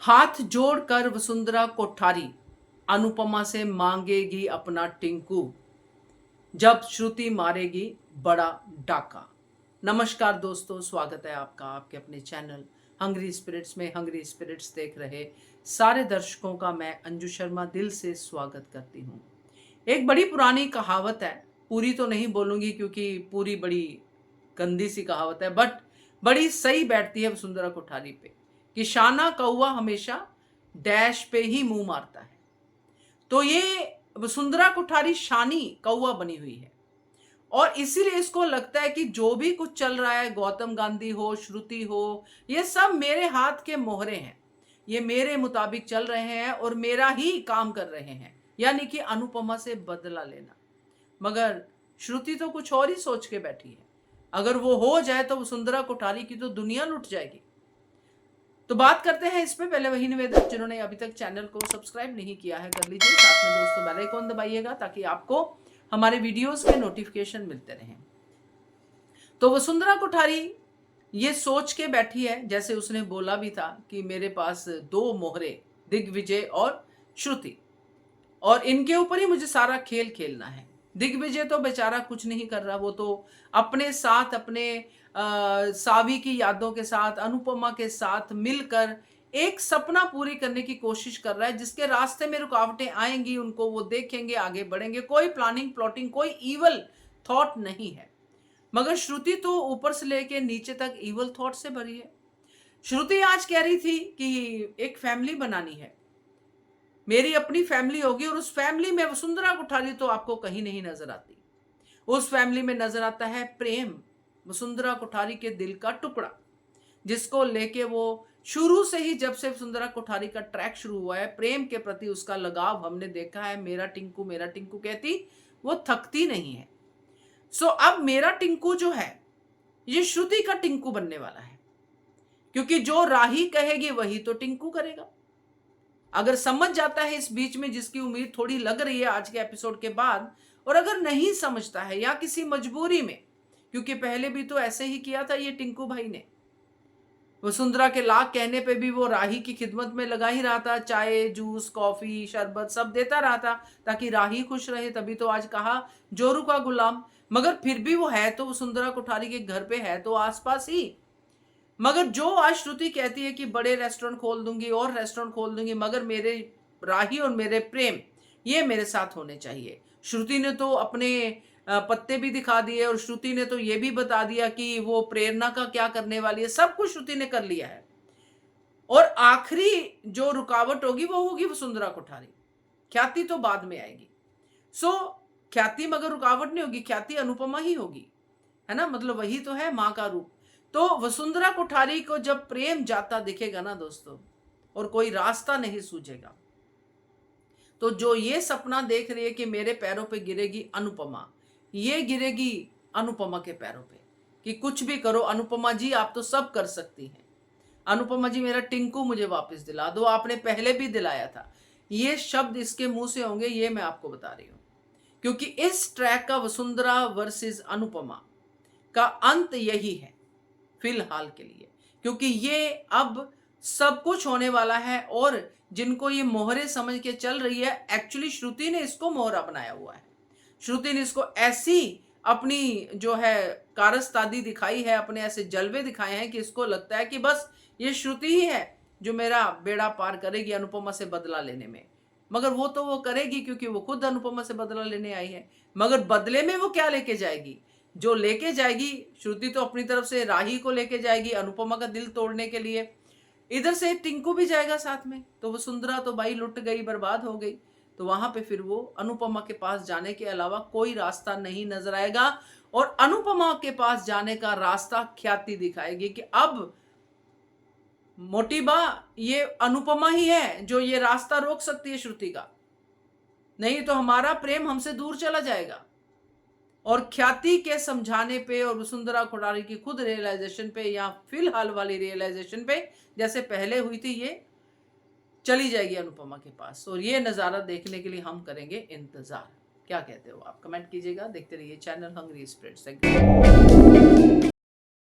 हाथ जोड़कर वसुंधरा कोठारी अनुपमा से मांगेगी अपना टिंकू, जब श्रुति मारेगी बड़ा डाका। नमस्कार दोस्तों, स्वागत है आपका आपके अपने चैनल हंग्री स्पिरिट्स में। हंग्री स्पिरिट्स देख रहे सारे दर्शकों का मैं अंजू शर्मा दिल से स्वागत करती हूँ। एक बड़ी पुरानी कहावत है, पूरी तो नहीं बोलूंगी क्योंकि पूरी बड़ी गंदी सी कहावत है, बट बड़ी सही बैठती है वसुंधरा कोठारी पे कि शाना कौवा हमेशा डैश पे ही मुंह मारता है। तो ये वसुंधरा कोठारी शानी कौवा बनी हुई है और इसीलिए इसको लगता है कि जो भी कुछ चल रहा है, गौतम गांधी हो, श्रुति हो, ये सब मेरे हाथ के मोहरे हैं, ये मेरे मुताबिक चल रहे हैं और मेरा ही काम कर रहे हैं, यानी कि अनुपमा से बदला लेना। मगर श्रुति तो कुछ और ही सोच के बैठी है। अगर वो हो जाए तो वसुंधरा कोठारी की तो दुनिया लुट जाएगी। तो बात करते हैं इस पे। पहले वही निवेदन, जिन्होंने अभी तक चैनल को सब्सक्राइब नहीं किया है कर लीजिए, साथ में दोस्तों बेल आइकन दबाइएगा ताकि आपको हमारे वीडियोस के नोटिफिकेशन मिलते रहें। तो वसुंधरा कोठारी ये सोच के बैठी है, जैसे उसने बोला भी था कि मेरे पास दो मोहरे दिग्विजय और श्रुति, और इनके ऊपर ही मुझे सारा खेल खेलना है। दिग्विजय तो बेचारा कुछ नहीं कर रहा, वो तो अपने साथ अपने सावी की यादों के साथ अनुपमा के साथ मिलकर एक सपना पूरी करने की कोशिश कर रहा है, जिसके रास्ते में रुकावटें आएंगी उनको वो देखेंगे, आगे बढ़ेंगे। कोई प्लानिंग प्लॉटिंग, कोई ईवल थॉट नहीं है। मगर श्रुति तो ऊपर से लेके नीचे तक ईवल थॉट से भरी है। श्रुति आज कह रही थी कि एक फैमिली बनानी है, मेरी अपनी फैमिली होगी, और उस फैमिली में वसुंधरा कोठारी तो आपको कहीं नहीं नजर आती। उस फैमिली में नजर आता है प्रेम, वसुंधरा कोठारी के दिल का टुकड़ा, जिसको लेके वो शुरू से ही, जब से वसुंधरा कोठारी का ट्रैक शुरू हुआ है, प्रेम के प्रति उसका लगाव हमने देखा है। मेरा टिंकू कहती वो थकती नहीं है। सो अब मेरा टिंकू जो है ये श्रुति का टिंकू बनने वाला है, क्योंकि जो राही कहेगी वही तो टिंकू करेगा। अगर समझ जाता है इस बीच में, जिसकी उम्मीद थोड़ी लग रही है आज के एपिसोड के बाद, और अगर नहीं समझता है या किसी मजबूरी में, क्योंकि पहले भी तो ऐसे ही किया था ये टिंकू भाई ने, वसुंधरा के लाख कहने पे भी वो राही की खिदमत में लगा ही रहा था, चाय जूस कॉफी शरबत सब देता रहा था ताकि राही खुश रहे। तभी तो आज कहा जोरू का गुलाम। मगर फिर भी वो है तो वसुंधरा कोठारी के घर पे है, तो आसपास ही। मगर जो आज श्रुति कहती है कि बड़े रेस्टोरेंट खोल दूंगी और रेस्टोरेंट खोल दूंगी, मगर मेरे राही और मेरे प्रेम ये मेरे साथ होने चाहिए। श्रुति ने तो अपने पत्ते भी दिखा दिए, और श्रुति ने तो ये भी बता दिया कि वो प्रेरणा का क्या करने वाली है। सब कुछ श्रुति ने कर लिया है, और आखिरी जो रुकावट होगी वो होगी वसुंधरा कोठारी। ख्याति तो बाद में आएगी। सो ख्याति मगर रुकावट नहीं होगी, ख्याति अनुपमा ही होगी, है ना। मतलब वही तो है मां का रूप। तो वसुंधरा कोठारी को जब प्रेम जाता दिखेगा ना दोस्तों, और कोई रास्ता नहीं सूझेगा, तो जो ये सपना देख रही है कि मेरे पैरों पे गिरेगी अनुपमा, ये गिरेगी अनुपमा के पैरों पे कि कुछ भी करो अनुपमा जी, आप तो सब कर सकती हैं। अनुपमा जी मेरा टिंकू मुझे वापस दिला दो, आपने पहले भी दिलाया था। ये शब्द इसके मुंह से होंगे, ये मैं आपको बता रही हूं, क्योंकि इस ट्रैक का वसुंधरा वर्सेस अनुपमा का अंत यही है फिलहाल के लिए, क्योंकि ये अब सब कुछ होने वाला है। और जिनको ये मोहरे समझ के चल रही है, एक्चुअली श्रुति ने इसको मोहरा बनाया हुआ है। श्रुति ने इसको ऐसी अपनी जो है कारस्तादी दिखाई है, अपने ऐसे जलवे दिखाए हैं कि इसको लगता है कि बस ये श्रुति ही है जो मेरा बेड़ा पार करेगी अनुपमा से बदला लेने में। मगर वो तो वो करेगी क्योंकि वो खुद अनुपमा से बदला लेने आई है। मगर बदले में वो क्या लेके जाएगी? जो लेके जाएगी, श्रुति तो अपनी तरफ से राही को लेके जाएगी अनुपमा का दिल तोड़ने के लिए, इधर से टिंकू भी जाएगा साथ में। तो वसुंधरा तो भाई लुट गई, बर्बाद हो गई। तो वहां पे फिर वो अनुपमा के पास जाने के अलावा कोई रास्ता नहीं नजर आएगा, और अनुपमा के पास जाने का रास्ता ख्याति दिखाएगी कि अब मोटीबा ये अनुपमा ही है जो ये रास्ता रोक सकती है श्रुति का, नहीं तो हमारा प्रेम हमसे दूर चला जाएगा। और ख्याति के समझाने पे और वसुंधरा कोठारी की खुद रियलाइजेशन पे, या फिलहाल वाली रियलाइजेशन पे जैसे पहले हुई थी, ये चली जाएगी अनुपमा के पास। और ये नजारा देखने के लिए हम करेंगे इंतजार। क्या कहते हो आप? कमेंट कीजिएगा। देखते रहिए चैनल हंग्री स्पिरिट्स।